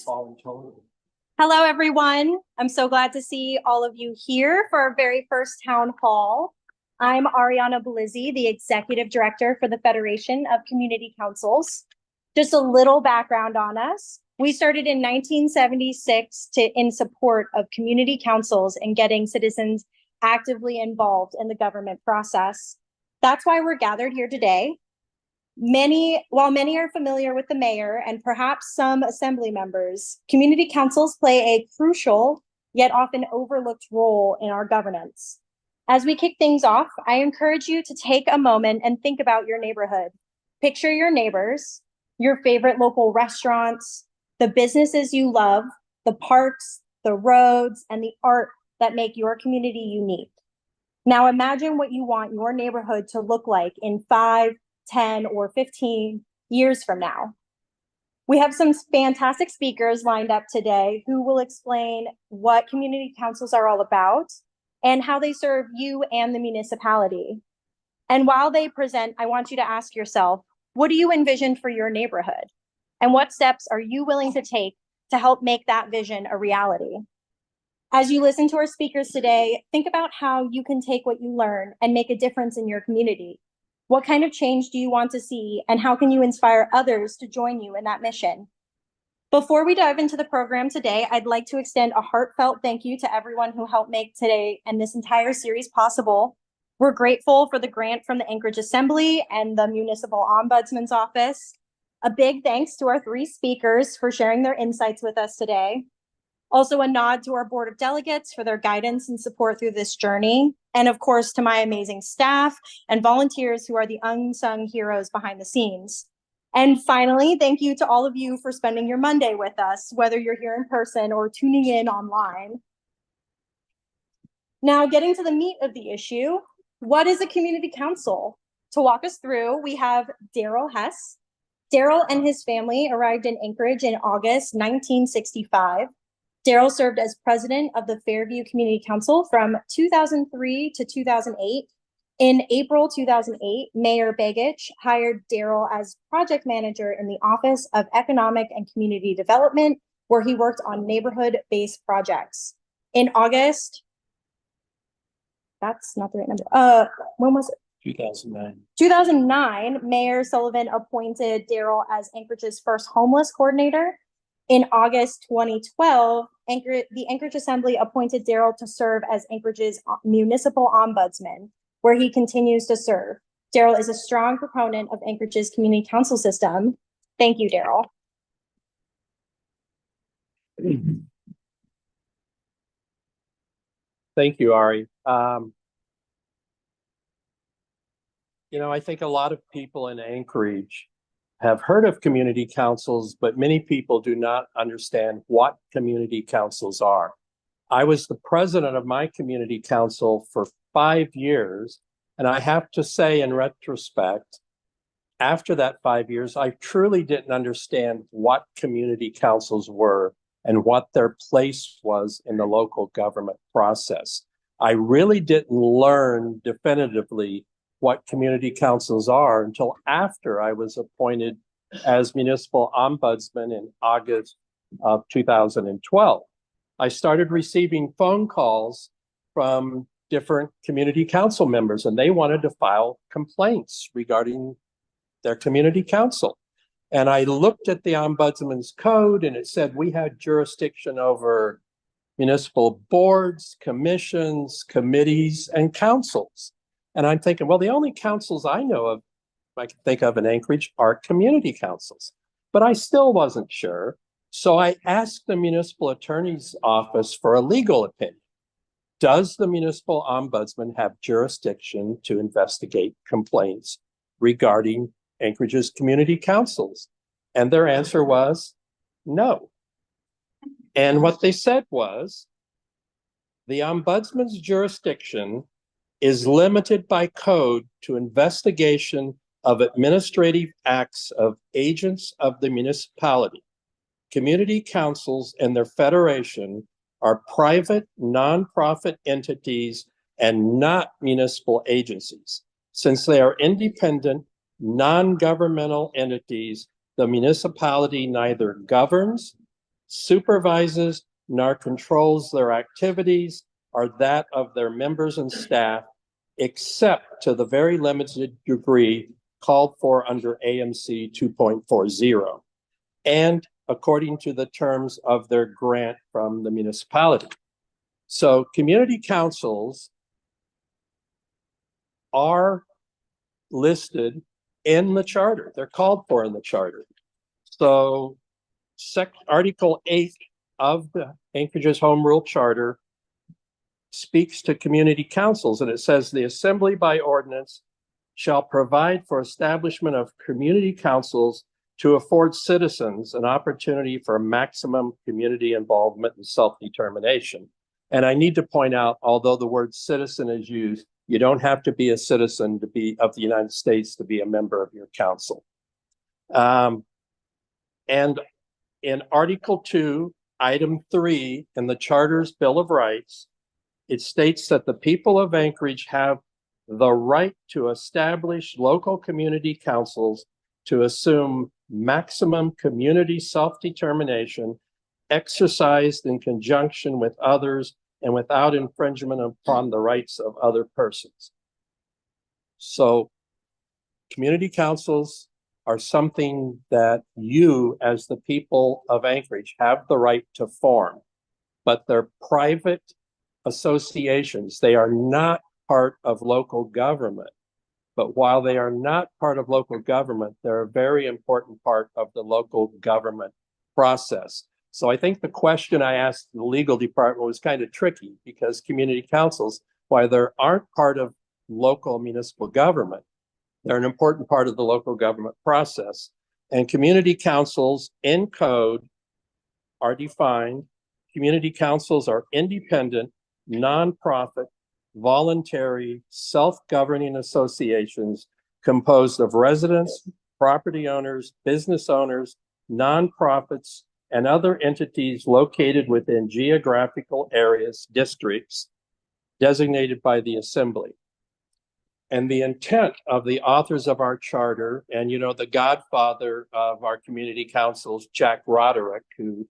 Hello, everyone. I'm so glad to see all of you here for our very first town hall. I'm Arianna Bellizzi, the Executive Director for the Federation of Community Councils. Just a little background on us. We started in 1976 in support of community councils and getting citizens actively involved in the government process. That's why we're gathered here today. While many are familiar with the mayor and perhaps some assembly members, community councils play a crucial yet often overlooked role in our governance. As we kick things off, I encourage you to take a moment and think about your neighborhood. Picture your neighbors, your favorite local restaurants, the businesses you love, the parks, the roads, and the art that make your community unique. Now imagine what you want your neighborhood to look like in 5, 10, or 15 years from now. We have some fantastic speakers lined up today who will explain what community councils are all about and how they serve you and the municipality. And while they present, I want you to ask yourself, what do you envision for your neighborhood? And what steps are you willing to take to help make that vision a reality? As you listen to our speakers today, think about how you can take what you learn and make a difference in your community. What kind of change do you want to see, and how can you inspire others to join you in that mission? Before we dive into the program today, I'd like to extend a heartfelt thank you to everyone who helped make today and this entire series possible. We're grateful for the grant from the Anchorage Assembly and the Municipal Ombudsman's Office. A big thanks to our 3 speakers for sharing their insights with us today. Also, a nod to our Board of Delegates for their guidance and support through this journey. And of course, to my amazing staff and volunteers who are the unsung heroes behind the scenes. And finally, thank you to all of you for spending your Monday with us, whether you're here in person or tuning in online. Now, getting to the meat of the issue, what is a community council? To walk us through, we have Darrel Hess. Darrel and his family arrived in Anchorage in August 1965. Darrel served as president of the Fairview Community Council from 2003 to 2008. In April 2008, Mayor Begich hired Darrel as project manager in the Office of Economic and Community Development, where he worked on neighborhood-based projects. In August, that's not the right number. When was it? 2009. 2009, Mayor Sullivan appointed Darrel as Anchorage's first homeless coordinator. In August 2012, the Anchorage Assembly appointed Darrel to serve as Anchorage's municipal ombudsman, where he continues to serve. Darrel is a strong proponent of Anchorage's community council system. Thank you, Darrel. Thank you, Ari. I think a lot of people in Anchorage have heard of community councils, but many people do not understand what community councils are. I was the president of my community council for 5 years, and I have to say in retrospect, after that 5 years, I truly didn't understand what community councils were and what their place was in the local government process. I really didn't learn definitively what community councils are until after I was appointed as municipal ombudsman in August of 2012. I started receiving phone calls from different community council members, and they wanted to file complaints regarding their community council. And I looked at the ombudsman's code, and it said we had jurisdiction over municipal boards, commissions, committees, and councils. And I'm thinking, well, the only councils I know of, I can think of in Anchorage, are community councils. But I still wasn't sure. So I asked the municipal attorney's office for a legal opinion. Does the municipal ombudsman have jurisdiction to investigate complaints regarding Anchorage's community councils? And their answer was no. And what they said was, the ombudsman's jurisdiction is limited by code to investigation of administrative acts of agents of the municipality. Community councils and their federation are private, nonprofit entities and not municipal agencies. Since they are independent, non-governmental entities, the municipality neither governs, supervises nor controls their activities or that of their members and staff, except to the very limited degree called for under AMC 2.40, and according to the terms of their grant from the municipality. So community councils are listed in the charter. They're called for in the charter. So Article 8 of the Anchorage's Home Rule Charter speaks to community councils, and it says the assembly by ordinance shall provide for establishment of community councils to afford citizens an opportunity for maximum community involvement and self-determination. And I need to point out, although the word citizen is used, you don't have to be a citizen to be of the United States to be a member of your council. And in Article 2, Item 3 in the Charter's Bill of Rights, it states that the people of Anchorage have the right to establish local community councils to assume maximum community self-determination exercised in conjunction with others and without infringement upon the rights of other persons. So community councils are something that you, as the people of Anchorage, have the right to form, but they're private associations. They are not part of local government. But while they are not part of local government, they're a very important part of the local government process. So I think the question I asked the legal department was kind of tricky, because community councils, while they aren't part of local municipal government, they're an important part of the local government process. And community councils in code are defined. Community councils are independent, nonprofit, voluntary, self-governing associations composed of residents, property owners, business owners, nonprofits, and other entities located within geographical areas, districts designated by the Assembly. And the intent of the authors of our charter, and you know, the godfather of our community councils, Jack Roderick, who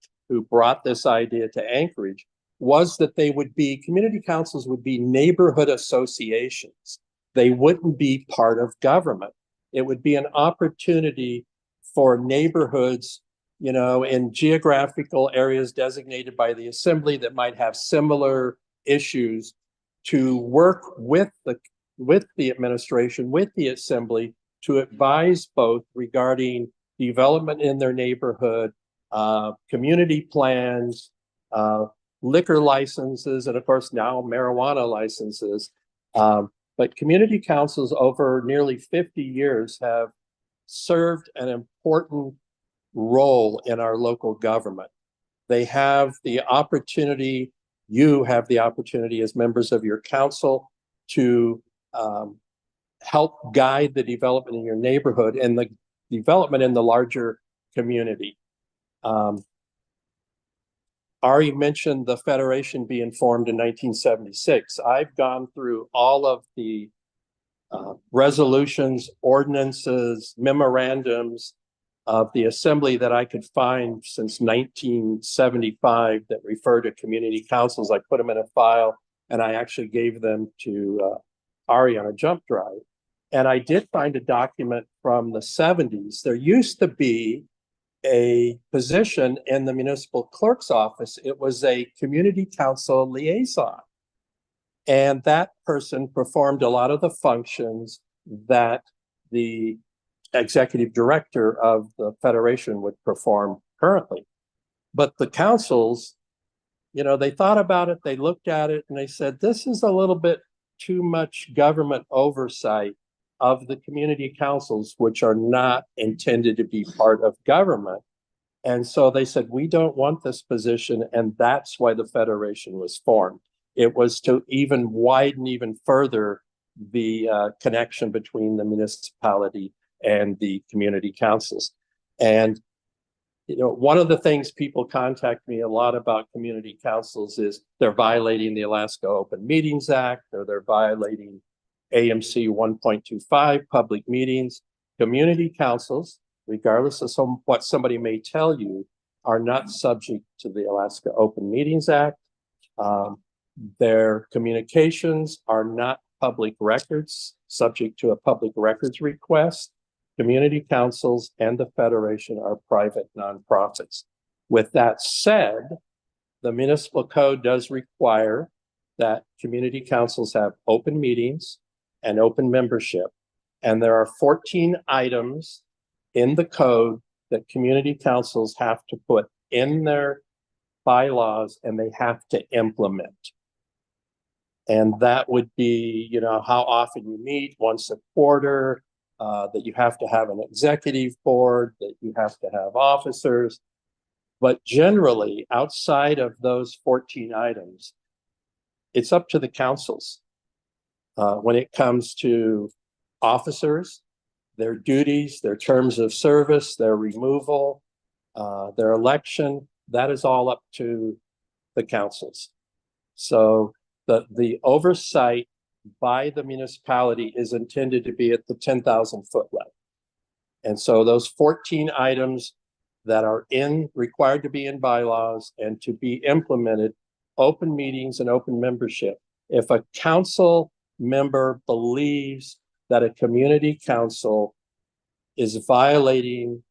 brought this idea to Anchorage, was that they would be, community councils would be neighborhood associations. They wouldn't be part of government. It would be an opportunity for neighborhoods, you know, in geographical areas designated by the Assembly that might have similar issues, to work with the administration, with the Assembly, to advise both regarding development in their neighborhood, community plans, liquor licenses, and of course now marijuana licenses. But community councils over nearly 50 years have served an important role in our local government. They have the opportunity, you have the opportunity as members of your council to help guide the development in your neighborhood and the development in the larger community. Ari mentioned the Federation being formed in 1976. I've gone through all of the resolutions, ordinances, memorandums of the Assembly that I could find since 1975 that refer to community councils. I put them in a file, and I actually gave them to Ari on a jump drive. And I did find a document from the 70s. There used to be a position in the municipal clerk's office. It was a community council liaison. And that person performed a lot of the functions that the executive director of the Federation would perform currently. But the councils, you know, they thought about it, they looked at it, and they said, this is a little bit too much government oversight of the community councils, which are not intended to be part of government. And so they said, we don't want this position. And that's why the Federation was formed. It was to even widen even further the connection between the municipality and the community councils. And, you know, one of the things people contact me a lot about community councils is they're violating the Alaska Open Meetings Act, or they're violating AMC 1.25 public meetings. Community councils, regardless of what somebody may tell you, are not subject to the Alaska Open Meetings Act. Their communications are not public records, subject to a public records request. Community councils and the Federation are private nonprofits. With that said, the municipal code does require that community councils have open meetings and open membership. And there are 14 items in the code that community councils have to put in their bylaws and they have to implement. And that would be, you know, how often you meet, once a quarter, that you have to have an executive board, that you have to have officers. But generally, outside of those 14 items, it's up to the councils. When it comes to officers, their duties, their terms of service, their removal, their election, that is all up to the councils. So the oversight by the municipality is intended to be at the 10,000 foot level. And so those 14 items that are required to be in bylaws and to be implemented, open meetings and open membership. If a council member believes that a community council is violating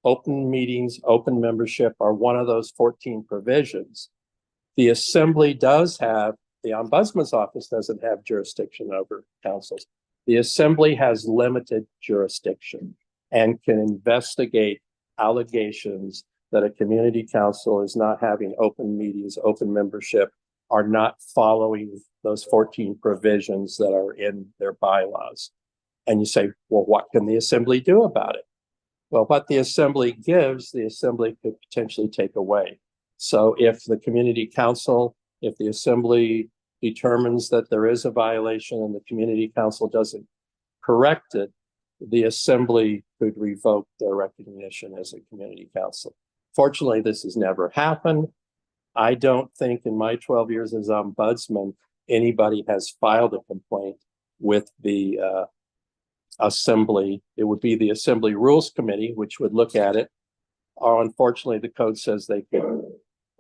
open meetings, open membership, or one of those 14 provisions, the assembly does have, the ombudsman's office doesn't have jurisdiction over councils. The assembly has limited jurisdiction and can investigate allegations that a community council is not having open meetings, open membership, are not following those 14 provisions that are in their bylaws. And you say, well, what can the assembly do about it? Well, what the assembly gives, the assembly could potentially take away. So if the community council, if the assembly determines that there is a violation and the community council doesn't correct it, the assembly could revoke their recognition as a community council. Fortunately, this has never happened. I don't think in my 12 years as ombudsman, anybody has filed a complaint with the assembly. It would be the Assembly Rules Committee, which would look at it. Or unfortunately, the code says they could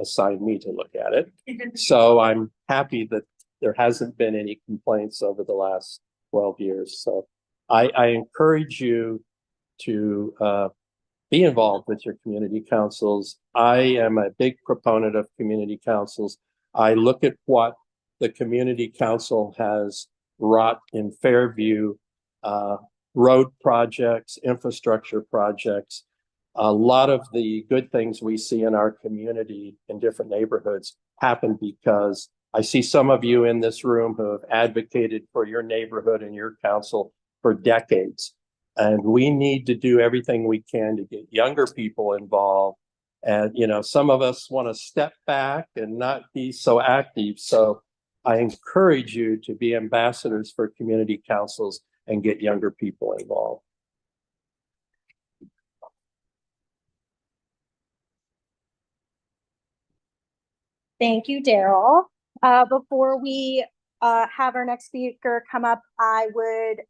assign me to look at it. So I'm happy that there hasn't been any complaints over the last 12 years. So I encourage you to be involved with your community councils. I am a big proponent of community councils. I look at what the community council has wrought in Fairview, road projects, infrastructure projects. A lot of the good things we see in our community in different neighborhoods happen because I see some of you in this room who have advocated for your neighborhood and your council for decades. And we need to do everything we can to get younger people involved. And, you know, some of us want to step back and not be so active. So I encourage you to be ambassadors for community councils and get younger people involved. Thank you, Darrell. Before we have our next speaker come up, I would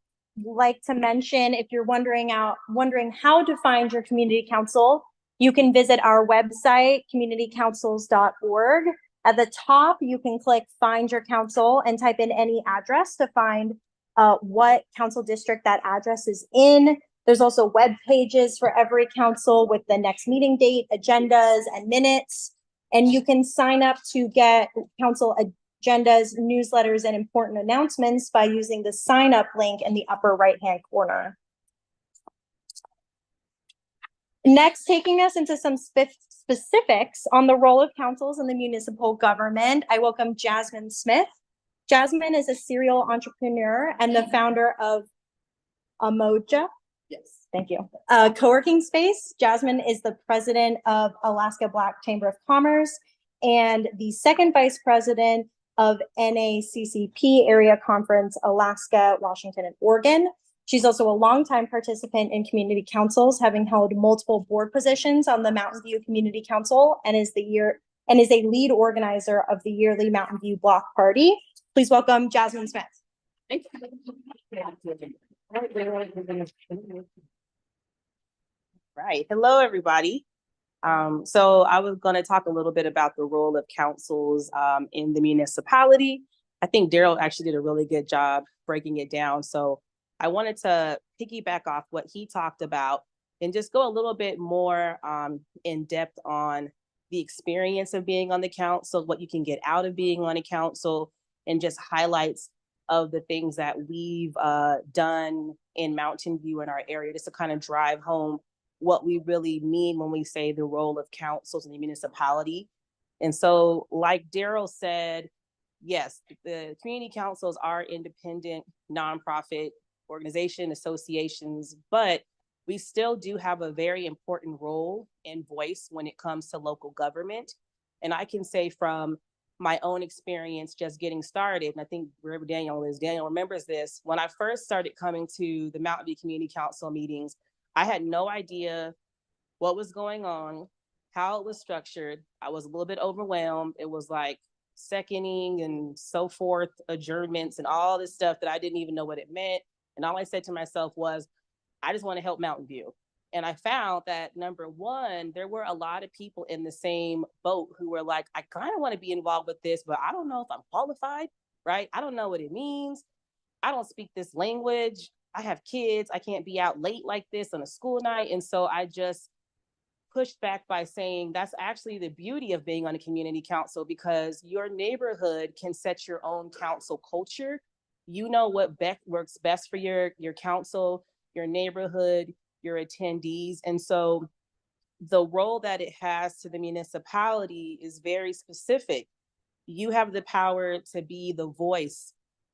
like to mention, if you're wondering how to find your community council, you can visit our website, communitycouncils.org. At the top, you can click Find Your Council and type in any address to find what council district that address is in. There's also web pages for every council with the next meeting date, agendas, and minutes. And you can sign up to get council agendas, newsletters, and important announcements by using the sign up link in the upper right-hand corner. Next, taking us into some specifics on the role of councils in the municipal government, I welcome Jasmin Smith. Jasmin is a serial entrepreneur and the founder of Amoja. Yes, thank you. Co-working space. Jasmin is the president of Alaska Black Chamber of Commerce and the second vice president of NACCP Area Conference, Alaska, Washington, and Oregon. She's also a longtime participant in community councils, having held multiple board positions on the Mountain View Community Council and is a lead organizer of the yearly Mountain View Block Party. Please welcome Jasmin Smith. Thank you. Right. Hello, everybody. So I was going to talk a little bit about the role of councils in the municipality. I think Darrel actually did a really good job breaking it down. So I wanted to piggyback off what he talked about and just go a little bit more in depth on the experience of being on the council, what you can get out of being on a council, and just highlights of the things that we've done in Mountain View in our area, just to kind of drive home what we really mean when we say the role of councils in the municipality. And so, like Darrel said, yes, the community councils are independent, nonprofit organization associations, but we still do have a very important role and voice when it comes to local government. And I can say from my own experience just getting started, and I think wherever Daniel remembers this, when I first started coming to the Mountain View Community Council meetings, I had no idea what was going on, how it was structured. I was a little bit overwhelmed. It was like seconding and so forth, adjournments and all this stuff that I didn't even know what it meant. And all I said to myself was, I just want to help Mountain View. And I found that number one, there were a lot of people in the same boat who were like, I kind of want to be involved with this, but I don't know if I'm qualified, right? I don't know what it means. I don't speak this language. I have kids. I can't be out late like this on a school night. And so I just pushed back by saying that's actually the beauty of being on a community council, because your neighborhood can set your own council culture. You know what works best for your council, your neighborhood, your attendees. And so the role that it has to the municipality is very specific. You have the power to be the voice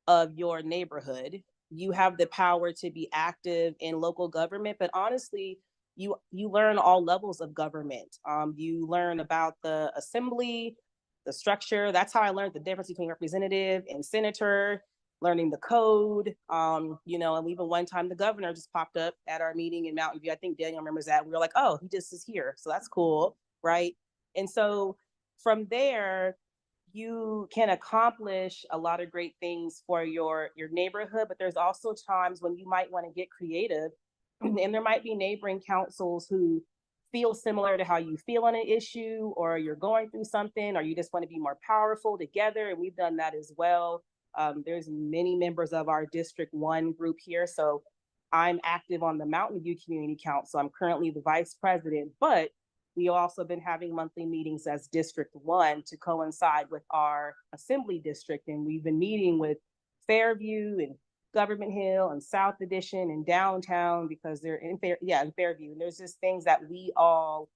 of your neighborhood. You have the power to be active in local government, but honestly, you learn all levels of government. You learn about the assembly, the structure. That's how I learned the difference between representative and senator, learning the code. And even one time the governor just popped up at our meeting in Mountain View. I think Daniel remembers that. We were like, oh, he just is here. So that's cool, right? And so from there, you can accomplish a lot of great things for your neighborhood, but there's also times when you might want to get creative, and there might be neighboring councils who feel similar to how you feel on an issue, or you're going through something, or you just want to be more powerful together. And we've done that as well. There's many members of our District 1 group here. So I'm active on the Mountain View Community Council. I'm currently the vice president, but we also been having monthly meetings as District 1 to coincide with our assembly district. And we've been meeting with Fairview and Government Hill and South Addition and downtown, because they're in Fairview. And there's just things that we all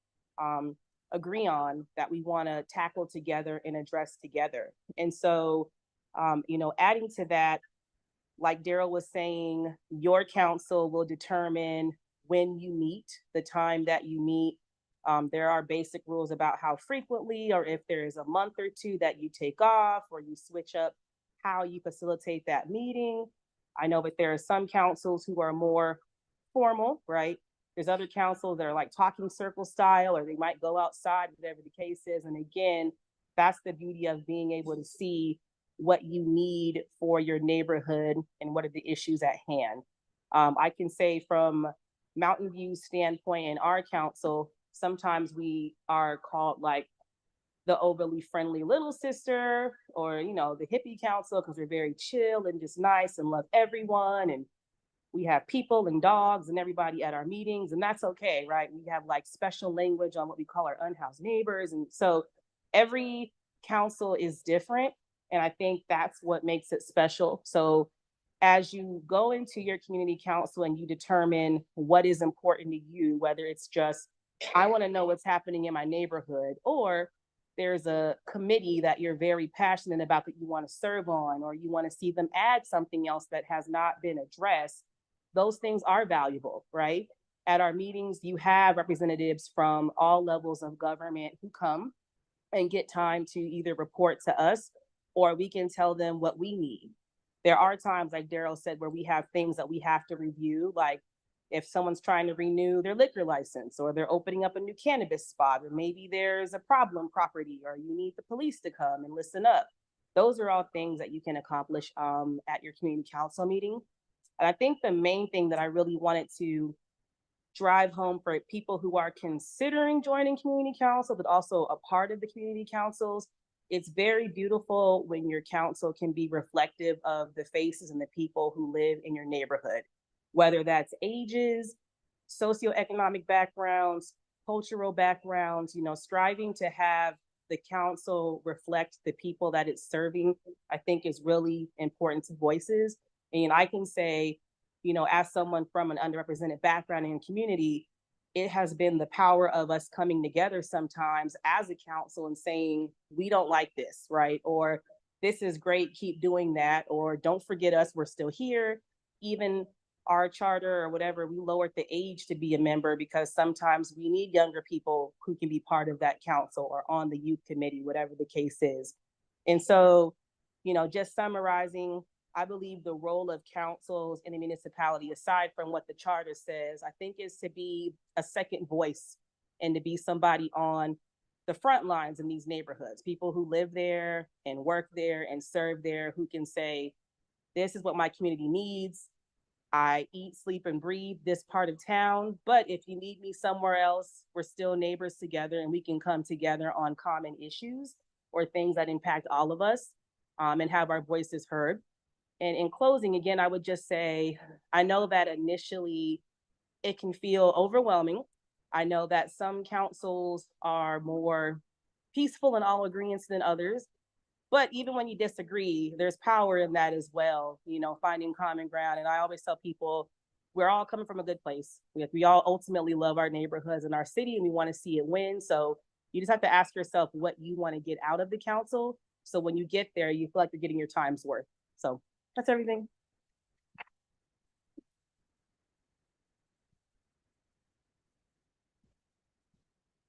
agree on that we want to tackle together and address together. And so, adding to that, like Darrel was saying, your council will determine when you meet, the time that you meet. There are basic rules about how frequently, or if there is a month or two that you take off, or you switch up how you facilitate that meeting. I know that there are some councils who are more formal, right? There's other councils that are like talking circle style, or they might go outside, whatever the case is. And again, that's the beauty of being able to see what you need for your neighborhood and what are the issues at hand. I can say from Mountain View's standpoint in our council, sometimes we are called like the overly friendly little sister, or, the hippie council, because we're very chill and just nice and love everyone. And we have people and dogs and everybody at our meetings, and that's okay, right? We have like special language on what we call our unhoused neighbors. And so every council is different. And I think that's what makes it special. So as you go into your community council and you determine what is important to you, whether it's just, I want to know what's happening in my neighborhood, or there's a committee that you're very passionate about that you want to serve on, or you want to see them add something else that has not been addressed, those things are valuable, right? At our meetings, you have representatives from all levels of government who come and get time to either report to us, or we can tell them what we need. There are times, like Darrel said, where we have things that we have to review, like if someone's trying to renew their liquor license, or they're opening up a new cannabis spot, or maybe there's a problem property, or you need the police to come and listen up. Those are all things that you can accomplish at your community council meeting. And I think the main thing that I really wanted to drive home for people who are considering joining community council, but also a part of the community councils. It's very beautiful when your council can be reflective of the faces and the people who live in your neighborhood, whether that's ages, socioeconomic backgrounds, cultural backgrounds, striving to have the council reflect the people that it's serving, I think is really important to voices. And I can say, as someone from an underrepresented background in community, it has been the power of us coming together sometimes as a council and saying, we don't like this, right? Or this is great, keep doing that. Or don't forget us, we're still here. Even our charter or whatever, we lowered the age to be a member because sometimes we need younger people who can be part of that council or on the youth committee, whatever the case is. And so, just summarizing, I believe the role of councils in a municipality, aside from what the charter says, I think is to be a second voice and to be somebody on the front lines in these neighborhoods, people who live there and work there and serve there, who can say, this is what my community needs. I eat, sleep, and breathe this part of town, but if you need me somewhere else, we're still neighbors together and we can come together on common issues or things that impact all of us, and have our voices heard. And in closing, again, I would just say, I know that initially it can feel overwhelming. I know that some councils are more peaceful and all agreeance than others. But even when you disagree, there's power in that as well, finding common ground. And I always tell people, we're all coming from a good place. We all ultimately love our neighborhoods and our city, and we want to see it win. So you just have to ask yourself what you want to get out of the council. So when you get there, you feel like you're getting your time's worth. So that's everything.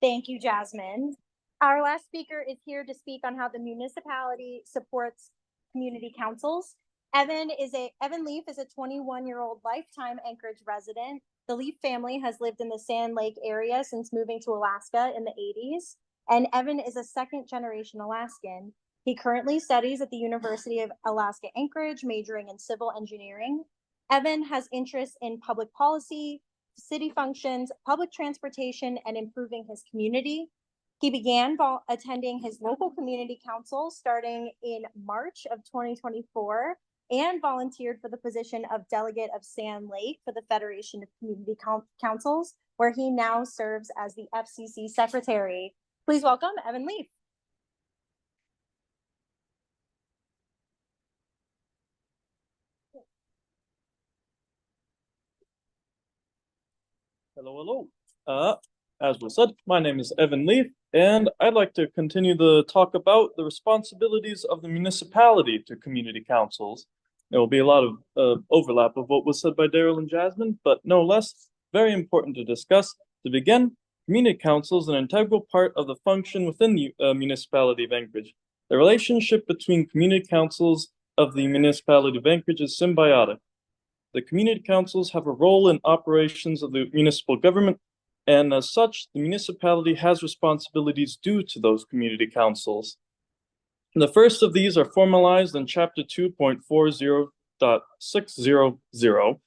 Thank you, Jasmin. Our last speaker is here to speak on how the municipality supports community councils. Evan Leaf is a 21-year-old lifetime Anchorage resident. The Leaf family has lived in the Sand Lake area since moving to Alaska in the 80s. And Evan is a second-generation Alaskan. He currently studies at the University of Alaska Anchorage, majoring in civil engineering. Evan has interests in public policy, city functions, public transportation, and improving his community. He began attending his local community council starting in March of 2024 and volunteered for the position of delegate of Sand Lake for the Federation of Community Councils, where he now serves as the FCC secretary. Please welcome Evan Leaf. Hello. As was said, my name is Evan Leaf, and I'd like to continue the talk about the responsibilities of the municipality to community councils. There will be a lot of overlap of what was said by Darrel and Jasmin, but no less, very important to discuss. To begin, community councils are an integral part of the function within the municipality of Anchorage. The relationship between community councils of the municipality of Anchorage is symbiotic. The community councils have a role in operations of the municipal government, and as such, the municipality has responsibilities due to those community councils. The first of these are formalized in Chapter 2.40.600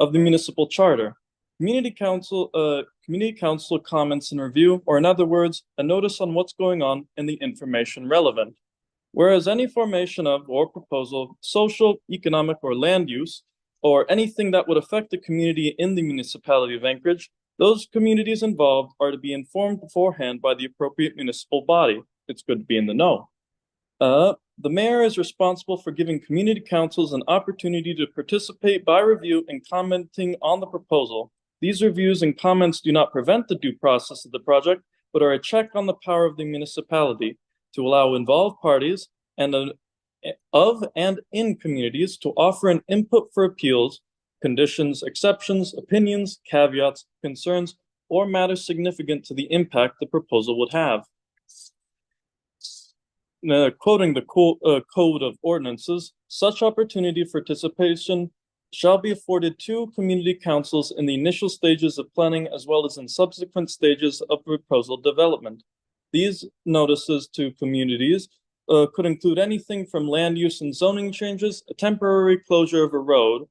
of the Municipal Charter. Community council comments and review, or in other words, a notice on what's going on and the information relevant. Whereas any formation of or proposal, social, economic, or land use, or anything that would affect the community in the municipality of Anchorage, those communities involved are to be informed beforehand by the appropriate municipal body. It's good to be in the know. The mayor is responsible for giving community councils an opportunity to participate by review and commenting on the proposal. These reviews and comments do not prevent the due process of the project, but are a check on the power of the municipality to allow involved parties and in communities to offer an input for appeals, conditions, exceptions, opinions, caveats, concerns, or matters significant to the impact the proposal would have. Quoting the Code of Ordinances, such opportunity for participation shall be afforded to community councils in the initial stages of planning as well as in subsequent stages of proposal development. These notices to communities could include anything from land use and zoning changes, a temporary closure of a road,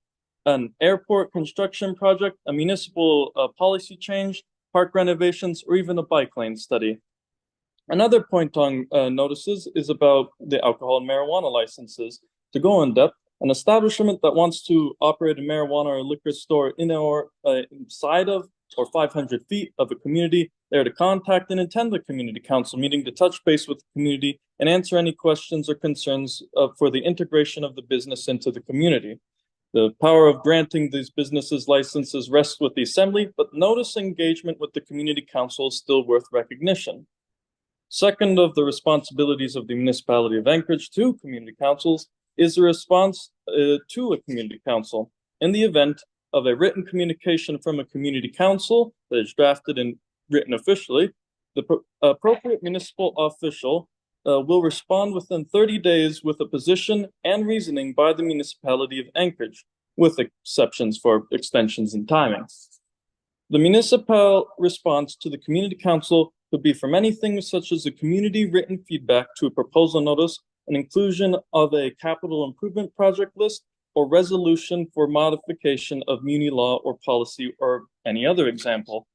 an airport construction project, a municipal policy change, park renovations, or even a bike lane study. Another point on notices is about the alcohol and marijuana licenses. To go in depth, an establishment that wants to operate a marijuana or liquor store in or inside of or 500 feet of a community, they are to contact and attend the community council meeting to touch base with the community and answer any questions or concerns for the integration of the business into the community. The power of granting these businesses licenses rests with the assembly, but notice engagement with the community council is still worth recognition. Second of the responsibilities of the municipality of Anchorage to community councils is the response to a community council. In the event of a written communication from a community council that is drafted and written officially, the appropriate municipal official will respond within 30 days with a position and reasoning by the municipality of Anchorage, with exceptions for extensions in timing. The municipal response to the community council could be from anything such as a community written feedback to a proposal notice, an inclusion of a capital improvement project list, or resolution for modification of muni law or policy, or any other example.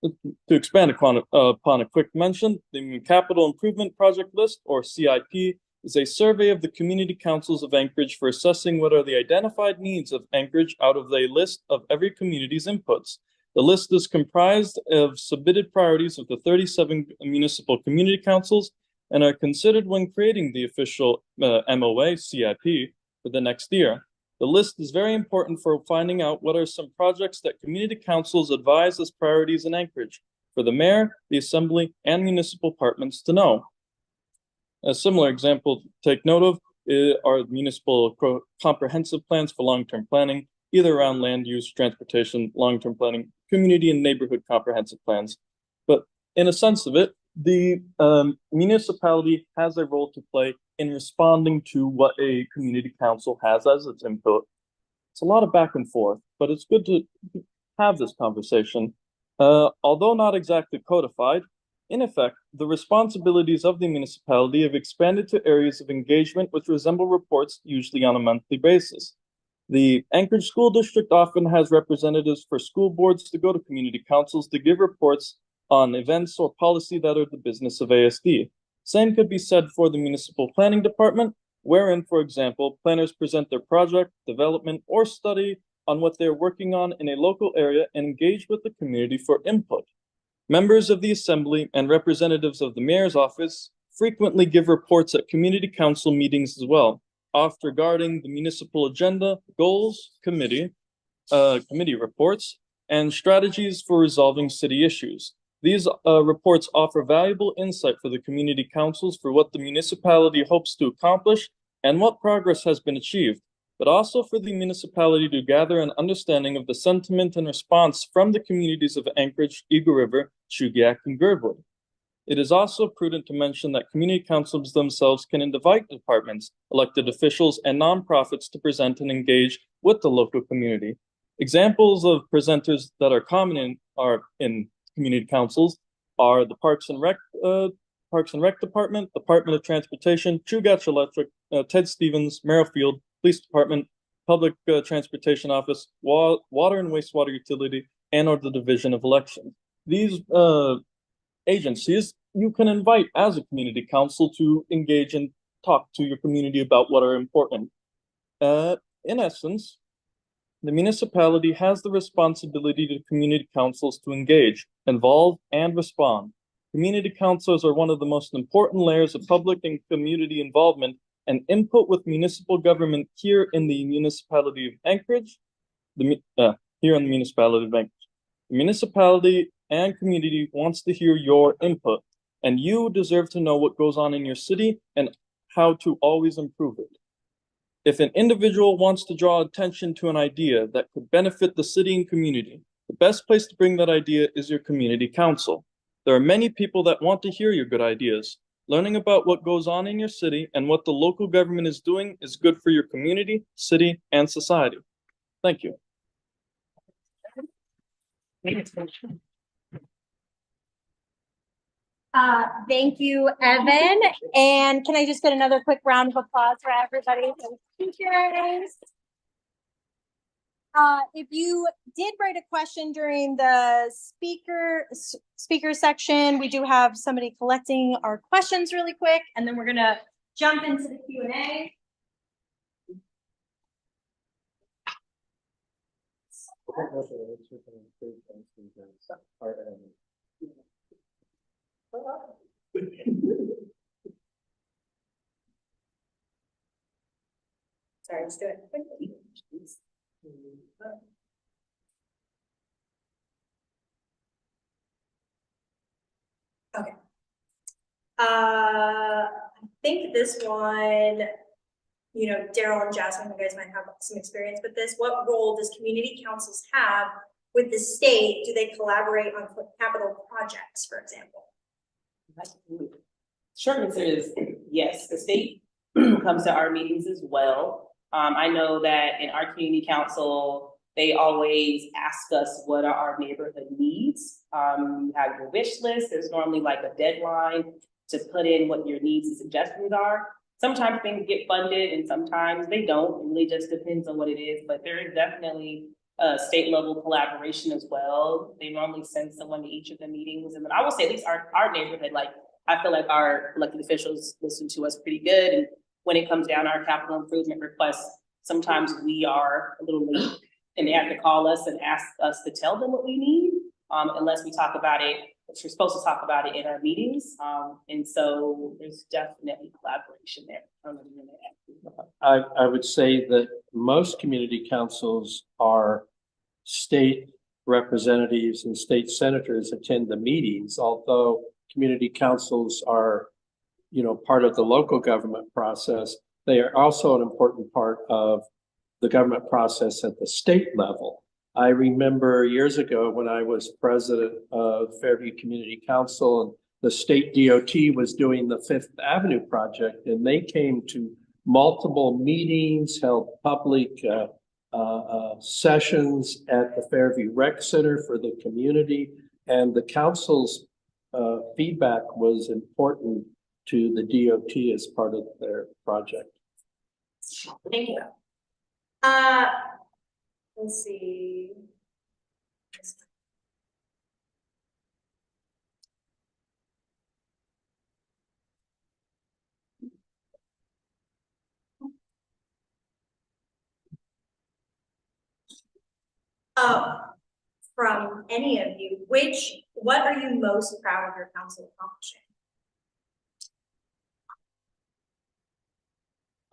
To expand upon a quick mention, the Capital Improvement Project List, or CIP, is a survey of the community councils of Anchorage for assessing what are the identified needs of Anchorage out of a list of every community's inputs. The list is comprised of submitted priorities of the 37 municipal community councils and are considered when creating the official MOA CIP for the next year. The list is very important for finding out what are some projects that community councils advise as priorities in Anchorage for the mayor, the assembly, and municipal departments to know. A similar example to take note of are municipal comprehensive plans for long-term planning, either around land use, transportation, long-term planning, community and neighborhood comprehensive plans. But in a sense of it, the municipality has a role to play in responding to what a community council has as its input. It's a lot of back and forth, but it's good to have this conversation. Although not exactly codified, in effect, the responsibilities of the municipality have expanded to areas of engagement which resemble reports, usually on a monthly basis. The Anchorage School District often has representatives for school boards to go to community councils to give reports on events or policy that are the business of ASD. Same could be said for the municipal planning department, wherein, for example, planners present their project, development, or study on what they're working on in a local area and engage with the community for input. Members of the assembly and representatives of the mayor's office frequently give reports at community council meetings as well, oft regarding the municipal agenda, goals, committee reports, and strategies for resolving city issues. These reports offer valuable insight for the community councils for what the municipality hopes to accomplish and what progress has been achieved, but also for the municipality to gather an understanding of the sentiment and response from the communities of Anchorage, Eagle River, Chugiak, and Girdwood. It is also prudent to mention that community councils themselves can invite departments, elected officials, and nonprofits to present and engage with the local community. Examples of presenters that are common in community councils are the Parks and Rec Department, Department of Transportation, Chugach Electric, Ted Stevens, Merrifield, Police Department, Public Transportation Office, Water and Wastewater Utility, and or the Division of Elections. These agencies you can invite as a community council to engage and talk to your community about what are important. In essence, the municipality has the responsibility to community councils to engage, involve, and respond. Community councils are one of the most important layers of public and community involvement and input with municipal government here in the municipality of Anchorage. The municipality and community wants to hear your input, and you deserve to know what goes on in your city and how to always improve it. If an individual wants to draw attention to an idea that could benefit the city and community, the best place to bring that idea is your community council. There are many people that want to hear your good ideas. Learning about what goes on in your city and what the local government is doing is good for your community, city, and society. Thank you. Thank you, Evan. And can I just get another quick round of applause for everybody? Thank you, guys. If you did write a question during the speaker section, we do have somebody collecting our questions really quick, and then we're gonna jump into the Q&A. Sorry, let's do it quickly. Okay. I think this one, you know, Darrel and Jasmin, you guys might have some experience with this. What role does community councils have with the state? Do they collaborate on capital projects, for example? Short answer is yes. The state comes to our meetings as well. I know that in our community council, they always ask us what are our neighborhood needs. You have your wish list. There's normally like a deadline to put in what your needs and suggestions are. Sometimes things get funded and sometimes they don't. It really just depends on what it is, but there is definitely a state level collaboration as well. They normally send someone to each of the meetings. And then I will say at least our neighborhood, like I feel like our elected officials listen to us pretty good. And when it comes down to our capital improvement requests, sometimes we are a little late and they have to call us and ask us to tell them what we need, unless we talk about it, which we're supposed to talk about it in our meetings. And so there's definitely collaboration there. I don't know if you're gonna add. I would say that most community councils are state representatives and state senators attend the meetings, although community councils are, you know, part of the local government process. They are also an important part of the government process at the state level. I remember years ago when I was president of Fairview Community Council and the state DOT was doing the Fifth Avenue project, and they came to multiple meetings, held public sessions at the Fairview Rec Center for the community, and the council's feedback was important to the DOT as part of their project. Thank you. Let's see. From any of you, what are you most proud of your council accomplishing?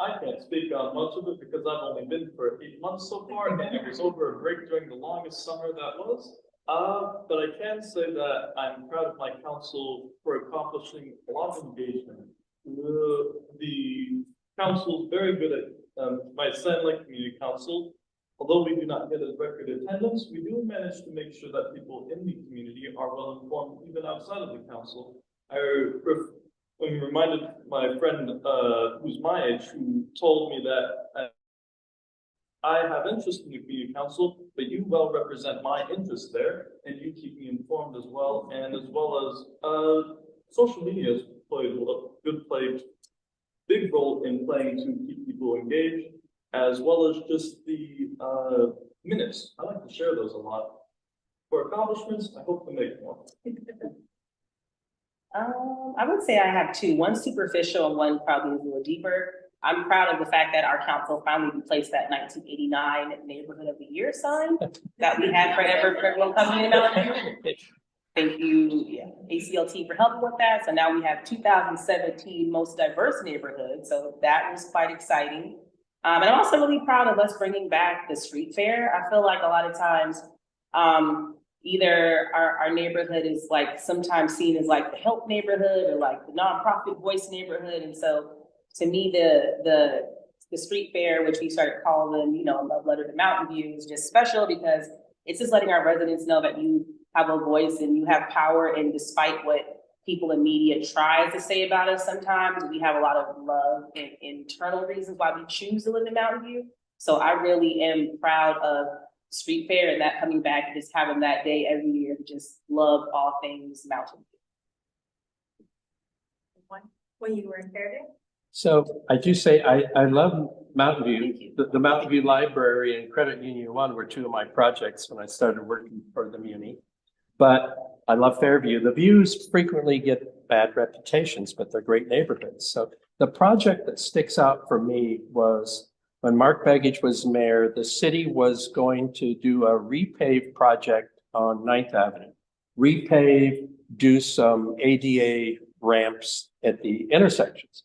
I can't speak on much of it because I've only been for 8 months so far, and it was over a break during the longest summer that was. But I can say that I'm proud of my council for accomplishing a lot of engagement. The council is very good at, might sound like community council. Although we do not get a record attendance, we do manage to make sure that people in the community are well informed even outside of the council. I'm reminded my friend who's my age, who told me that I have interest in the community council, but you well represent my interest there, and you keep me informed as well. And as well as social media has played a big role in playing to keep people engaged, as well as just the minutes. I like to share those a lot. For accomplishments, I hope to make more. I would say I have two, one superficial and one probably a little deeper. I'm proud of the fact that our council finally replaced that 1989 Neighborhood of the Year sign that we had forever for everyone coming in Mountain View. Thank you, ACLT, for helping with that. So now we have 2017 most diverse neighborhood. So that was quite exciting. And I'm also really proud of us bringing back the street fair. I feel like a lot of times, either our neighborhood is like sometimes seen as like the help neighborhood or like the nonprofit voice neighborhood. And so to me, the street fair, which we started calling, you know, Love Letter to Mountain View, is just special because it's just letting our residents know that you have a voice and you have power. And despite what people in media try to say about us, sometimes we have a lot of love and internal reasons why we choose to live in Mountain View. So I really am proud of street fair and that coming back and just having that day every year to just love all things Mountain View. When you were in Fairview? So I do say I love Mountain View, the Mountain View Library and Credit Union One were two of my projects when I started working for the Muni. But I love Fairview. The views frequently get bad reputations, but they're great neighborhoods. So the project that sticks out for me was when Mark Begich was mayor, the city was going to do a repave project on 9th Avenue. Repave, do some ADA ramps at the intersections.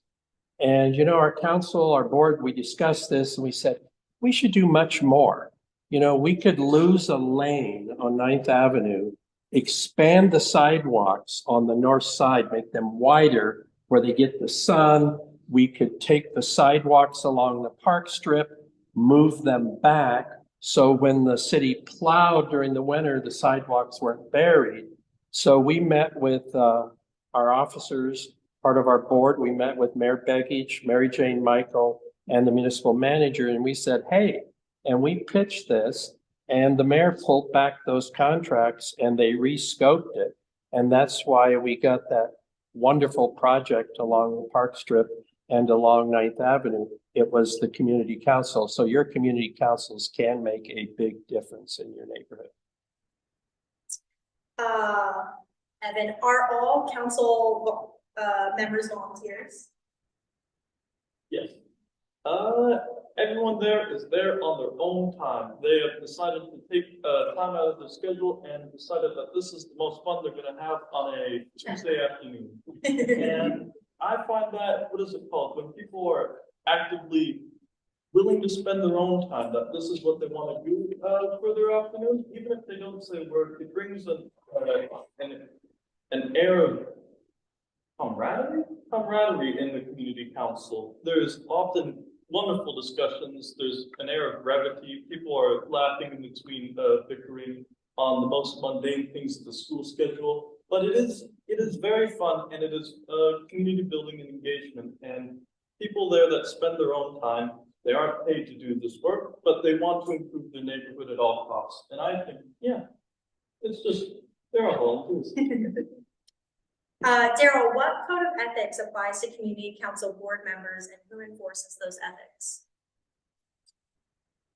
And, you know, our council, our board, we discussed this and we said, we should do much more. You know, we could lose a lane on 9th Avenue, expand the sidewalks on the north side, make them wider where they get the sun. We could take the sidewalks along the park strip, move them back. So when the city plowed during the winter, the sidewalks weren't buried. So we met with our officers, part of our board. We met with Mayor Begich, Mary Jane Michael, and the municipal manager. And we said, hey, and we pitched this. And the mayor pulled back those contracts and they re-scoped it. And that's why we got that wonderful project along the park strip and along 9th Avenue. It was the community council. So your community councils can make a big difference in your neighborhood. Evan, are all council members volunteers? Yes. Everyone there is there on their own time. They have decided to take time out of their schedule and decided that this is the most fun they're going to have on a Tuesday afternoon. And I find that, what is it called? When people are actively willing to spend their own time, that this is what they want to do for their afternoon, even if they don't say a word, it brings an air of camaraderie in the community council. There's often wonderful discussions. There's an air of brevity. People are laughing in between bickering on the most mundane things of the school schedule. But it is very fun, and it is community building and engagement. And people there that spend their own time, they aren't paid to do this work, but they want to improve their neighborhood at all costs. And I think, yeah, it's just, they're all volunteers. Darrel, what code of ethics applies to community council board members and who enforces those ethics?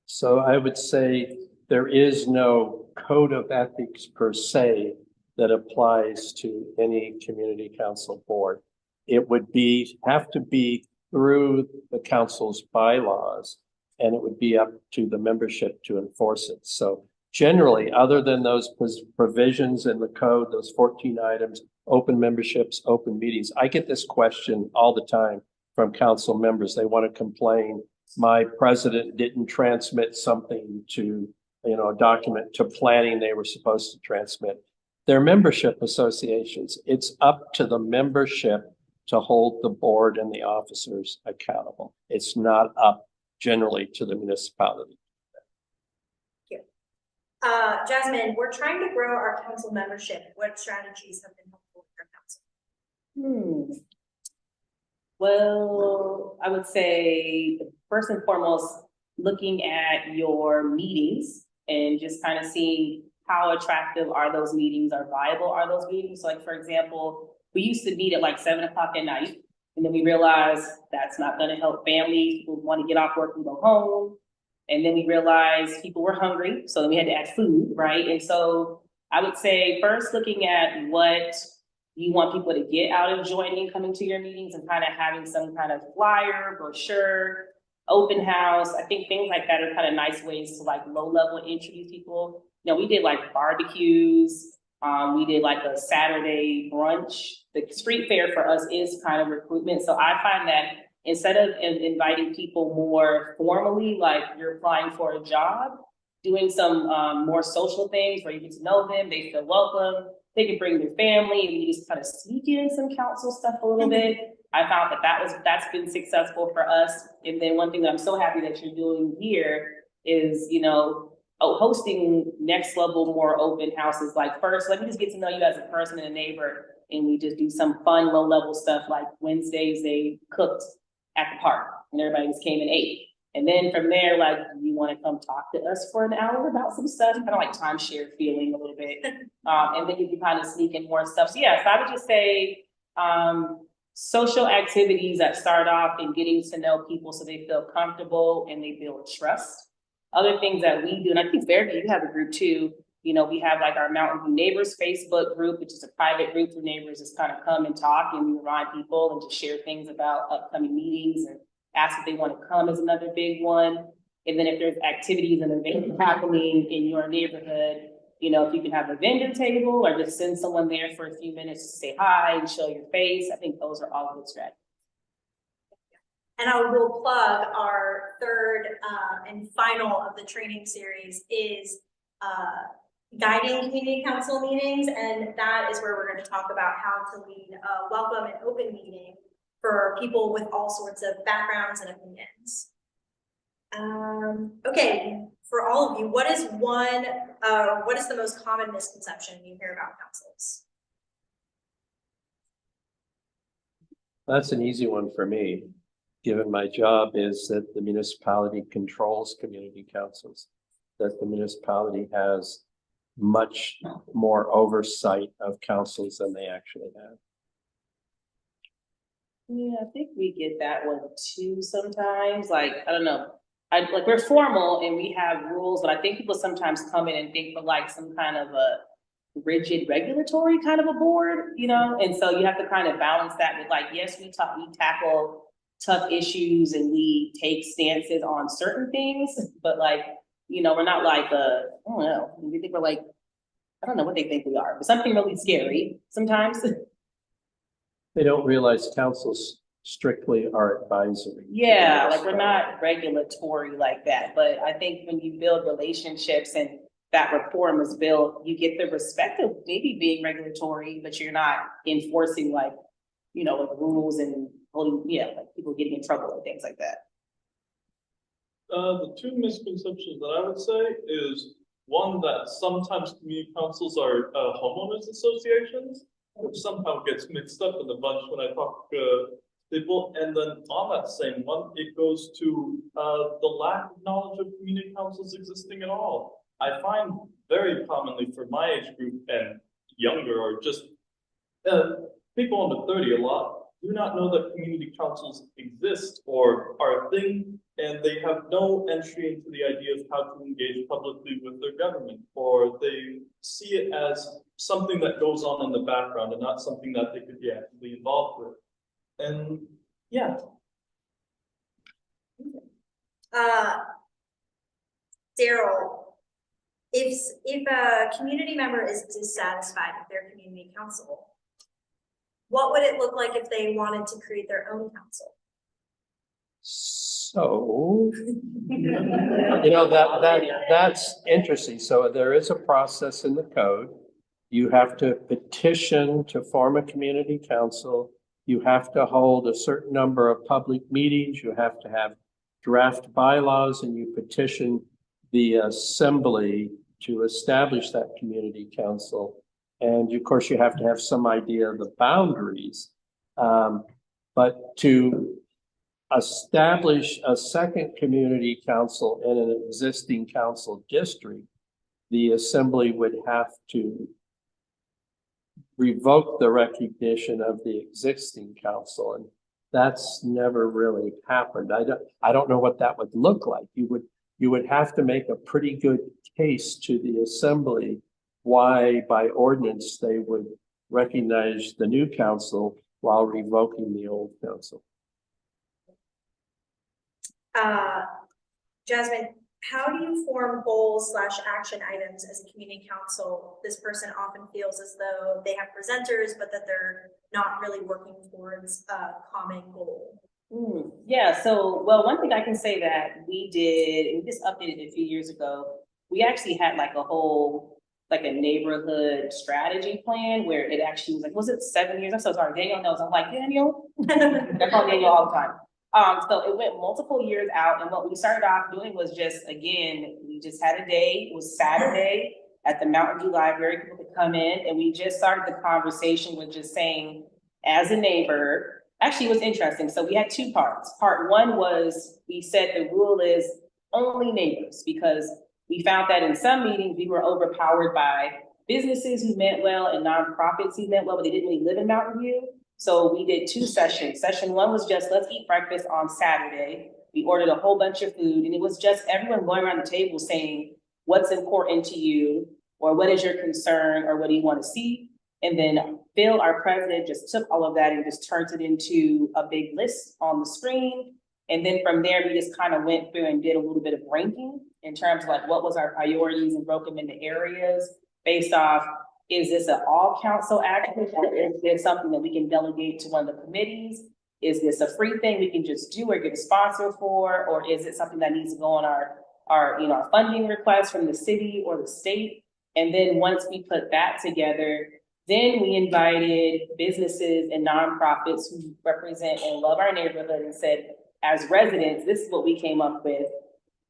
So I would say there is no code of ethics per se that applies to any community council board. It would have to be through the council's bylaws, and it would be up to the membership to enforce it. So generally, other than those provisions in the code, those 14 items, open memberships, open meetings, I get this question all the time from council members. They want to complain, my president didn't transmit something to, you know, a document to planning they were supposed to transmit. They're membership associations. It's up to the membership to hold the board and the officers accountable. It's not up generally to the municipality. Jasmin, we're trying to grow our council membership. What strategies have been helpful for our council? Well, I would say first and foremost, looking at your meetings and just kind of seeing how attractive are those meetings, or viable are those meetings. So like, for example, we used to meet at like 7 o'clock at night, and then we realized that's not going to help families. People want to get off work and go home. And then we realized people were hungry, so then we had to add food, right? And so I would say first looking at what you want people to get out of joining, coming to your meetings, and kind of having some kind of flyer, brochure, open house. I think things like that are kind of nice ways to like low level introduce people. You know, we did like barbecues. We did like a Saturday brunch. The street fair for us is kind of recruitment. So I find that instead of inviting people more formally, like you're applying for a job, doing some more social things where you get to know them, they feel welcome, they can bring their family, and you just kind of sneak in some council stuff a little bit. I found that's been successful for us. And then one thing that I'm so happy that you're doing here is, you know, hosting next level more open houses. Like first, let me just get to know you as a person and a neighbor, and we just do some fun low level stuff. Like Wednesdays they cooked at the park and everybody just came and ate. And then from there, like, you want to come talk to us for an hour about some stuff, kind of like timeshare feeling a little bit. And then you can kind of sneak in more stuff. So yeah, so I would just say, social activities that start off in getting to know people so they feel comfortable and they build trust. Other things that we do, and I think Fairview, you have a group too. You know, we have like our Mountain View Neighbors Facebook group, which is a private group for neighbors just kind of come and talk and we remind people and just share things about upcoming meetings and ask if they want to come is another big one. And then if there's activities and events happening in your neighborhood, you know, if you can have a vendor table or just send someone there for a few minutes to say hi and show your face, I think those are all good strategies. And I will plug our third and final of the training series is guiding community council meetings. And that is where we're going to talk about how to lead a welcome and open meeting for people with all sorts of backgrounds and opinions. Okay, for all of you, what is the most common misconception you hear about councils? That's an easy one for me, given my job is that the municipality controls community councils, that the municipality has much more oversight of councils than they actually have. Yeah, I think we get that one too sometimes. Like, I don't know. Like we're formal and we have rules, but I think people sometimes come in and think for like some kind of a rigid regulatory kind of a board, you know? And so you have to kind of balance that with like, yes, we tackle tough issues and we take stances on certain things, but like, you know, we're not like, I don't know, we think we're like, I don't know what they think we are, but something really scary sometimes. They don't realize councils strictly are advisory. Yeah, like we're not regulatory like that, but I think when you build relationships and that rapport is built, you get the respect of maybe being regulatory, but you're not enforcing like, you know, like rules and holding, like people getting in trouble and things like that. The two misconceptions that I would say is one, that sometimes community councils are homeowners associations, which somehow gets mixed up in the bunch when I talk to people. And then on that same one, it goes to the lack of knowledge of community councils existing at all. I find very commonly for my age group and younger, or just people under 30 a lot, do not know that community councils exist or are a thing, and they have no entry into the idea of how to engage publicly with their government, or they see it as something that goes on in the background and not something that they could be actively involved with. And yeah. Darrel, if a community member is dissatisfied with their community council, what would it look like if they wanted to create their own council? So, you know, that's interesting. So there is a process in the code. You have to petition to form a community council. You have to hold a certain number of public meetings. You have to have draft bylaws, and you petition the assembly to establish that community council. And of course, you have to have some idea of the boundaries. But to establish a second community council in an existing council district, the assembly would have to revoke the recognition of the existing council, and that's never really happened. I don't know what that would look like. You would have to make a pretty good case to the assembly why by ordinance they would recognize the new council while revoking the old council. Jasmin, how do you form goals / action items as a community council? This person often feels as though they have presenters, but that they're not really working towards a common goal. Yeah, so, well, one thing I can say that we did, and we just updated it a few years ago, we actually had like a whole, like a neighborhood strategy plan where it actually was like, was it 7 years? I'm so sorry, Daniel knows. I'm like, Daniel? I call Daniel all the time. So it went multiple years out, and what we started off doing was just, again, we just had a day, it was Saturday at the Mountain View Library, people could come in, and we just started the conversation with just saying, as a neighbor, actually it was interesting. So we had two parts. Part one was, we said the rule is only neighbors, because we found that in some meetings, we were overpowered by businesses who meant well and nonprofits who meant well, but they didn't really live in Mountain View. So we did 2 sessions. Session 1 was just, let's eat breakfast on Saturday. We ordered a whole bunch of food, and it was just everyone going around the table saying, what's important to you, or what is your concern, or what do you want to see? And then Phil, our president, just took all of that and just turned it into a big list on the screen. And then from there, we just kind of went through and did a little bit of ranking in terms of like what was our priorities and broke them into areas based off, is this an all council action, or is this something that we can delegate to one of the committees? Is this a free thing we can just do or get a sponsor for, or is it something that needs to go on our funding request from the city or the state? And then once we put that together, then we invited businesses and nonprofits who represent and love our neighborhood and said, as residents, this is what we came up with.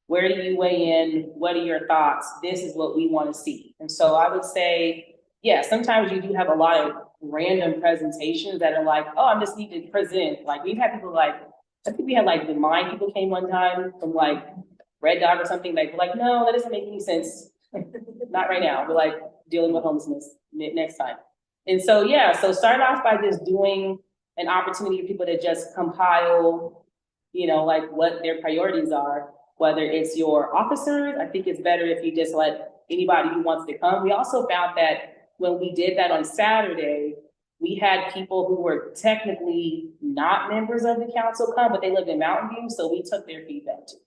Where do you weigh in? What are your thoughts? This is what we want to see. And so I would say, yeah, sometimes you do have a lot of random presentations that are like, oh, I just need to present. Like we've had people like, I think we had like the Mind people came one time from like Red Dot or something. Like, we're like, no, that doesn't make any sense. Not right now. We're like dealing with homelessness next time. And so, yeah, so start off by just doing an opportunity for people to just compile, like what their priorities are, whether it's your officers. I think it's better if you just let anybody who wants to come. We also found that when we did that on Saturday, we had people who were technically not members of the council come, but they lived in Mountain View, so we took their feedback too.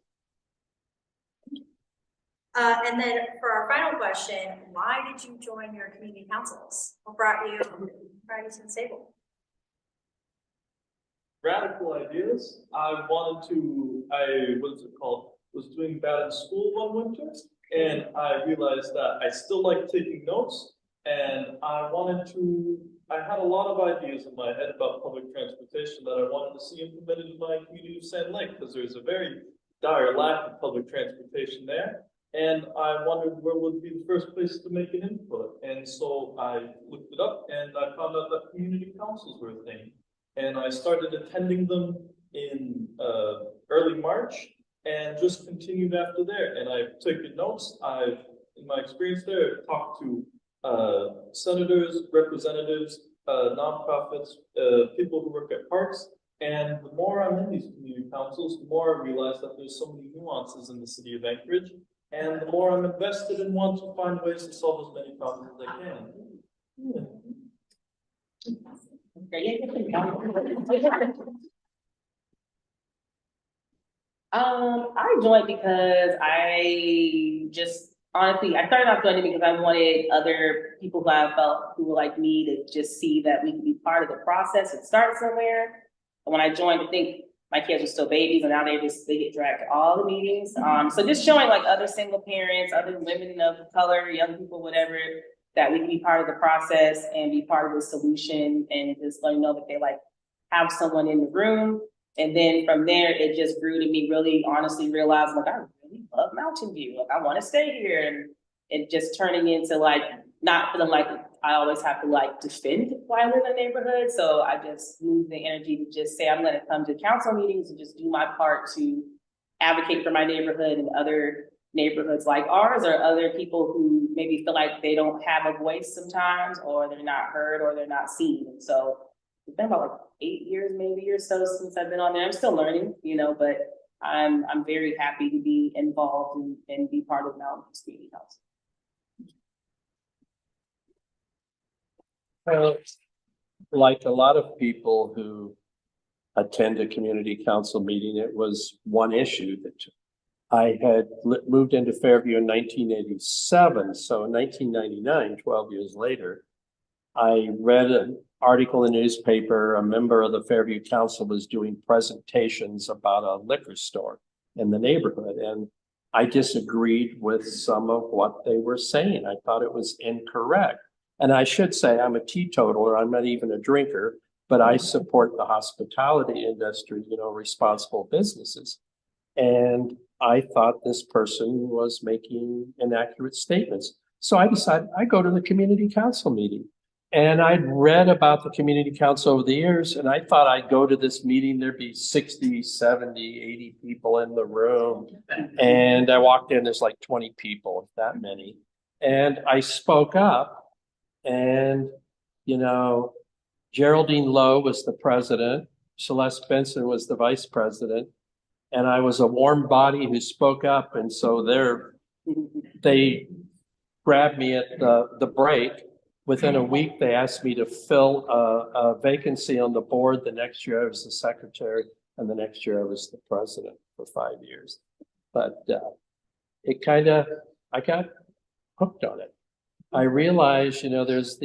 And then for our final question, why did you join your community councils? What brought you to the table? Radical ideas. Was doing bad in school one winter, and I realized that I still like taking notes, and I had a lot of ideas in my head about public transportation that I wanted to see implemented in my community of Sand Lake, because there's a very dire lack of public transportation there. And I wondered where would be the first place to make an input. And so I looked it up and I found out that community councils were a thing. And I started attending them in early March and just continued after there. And I've taken notes. In my experience there, talked to senators, representatives, nonprofits, people who work at parks. And the more I'm in these community councils, the more I realize that there's so many nuances in the city of Anchorage. And the more I'm invested in want to find ways to solve as many problems as I can. I joined because I started off joining because I wanted other people who I felt who were like me to just see that we could be part of the process and start somewhere. And when I joined, I think my kids were still babies, and now they get dragged to all the meetings. So just showing like other single parents, other women of color, young people, whatever, that we can be part of the process and be part of the solution, and just letting them know that they like have someone in the room. And then from there, it just grew to me really honestly realizing like, I really love Mountain View. Like I want to stay here, and it just turning into like, not feeling like I always have to like defend why I live in a neighborhood. So I just moved the energy to just say, I'm going to come to council meetings and just do my part to advocate for my neighborhood and other neighborhoods like ours, or other people who maybe feel like they don't have a voice sometimes, or they're not heard, or they're not seen. And so it's been about like 8 years maybe or so since I've been on there. I'm still learning, but I'm very happy to be involved and be part of Mountain View Community Council. Well, like a lot of people who attend a community council meeting, it was one issue that I had moved into Fairview in 1987. So in 1999, 12 years later, I read an article in the newspaper. A member of the Fairview Council was doing presentations about a liquor store in the neighborhood. And I disagreed with some of what they were saying. I thought it was incorrect. And I should say I'm a teetotaler. I'm not even a drinker, but I support the hospitality industry, responsible businesses. And I thought this person was making inaccurate statements. So I decided I'd go to the community council meeting. And I'd read about the community council over the years, and I thought I'd go to this meeting, there'd be 60, 70, 80 people in the room. And I walked in, there's like 20 people, if that many. And I spoke up, and, Geraldine Lowe was the president. Celeste Benson was the vice president. And I was a warm body who spoke up. And so they grabbed me at the break. Within a week, they asked me to fill a vacancy on the board. The next year I was the secretary, and the next year I was the president for 5 years. But I got hooked on it. I realized, there's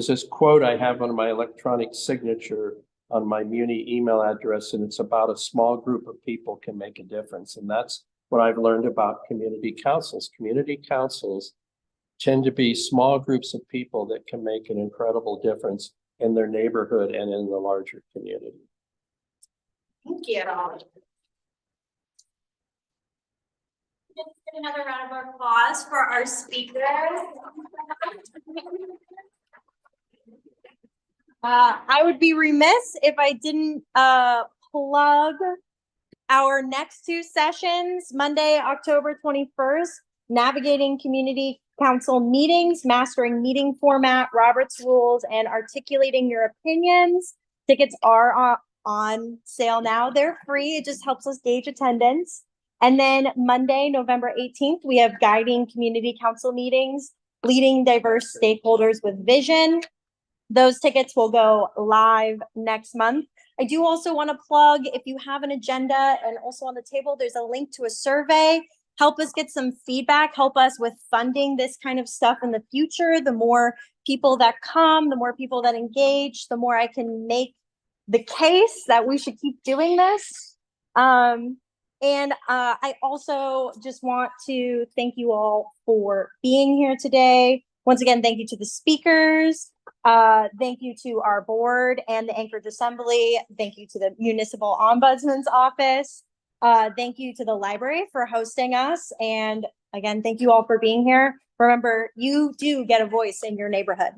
this quote I have on my electronic signature on my Muni email address, and it's about a small group of people can make a difference. And that's what I've learned about community councils. Community councils tend to be small groups of people that can make an incredible difference in their neighborhood and in the larger community. Thank you. Let's get another round of applause for our speakers. I would be remiss if I didn't plug our next two sessions, Monday, October 21st, Navigating Community Council Meetings, Mastering Meeting Format, Robert's Rules, and Articulating Your Opinions. Tickets are on sale now. They're free. It just helps us gauge attendance. And then Monday, November 18th, we have Guiding Community Council Meetings, Leading Diverse Stakeholders with Vision. Those tickets will go live next month. I do also want to plug, if you have an agenda, and also on the table, there's a link to a survey. Help us get some feedback, help us with funding this kind of stuff in the future. The more people that come, the more people that engage, the more I can make the case that we should keep doing this. And I also just want to thank you all for being here today. Once again, thank you to the speakers. Thank you to our board and the Anchorage Assembly. Thank you to the Municipal Ombudsman's Office. Thank you to the library for hosting us. And again, thank you all for being here. Remember, you do get a voice in your neighborhood.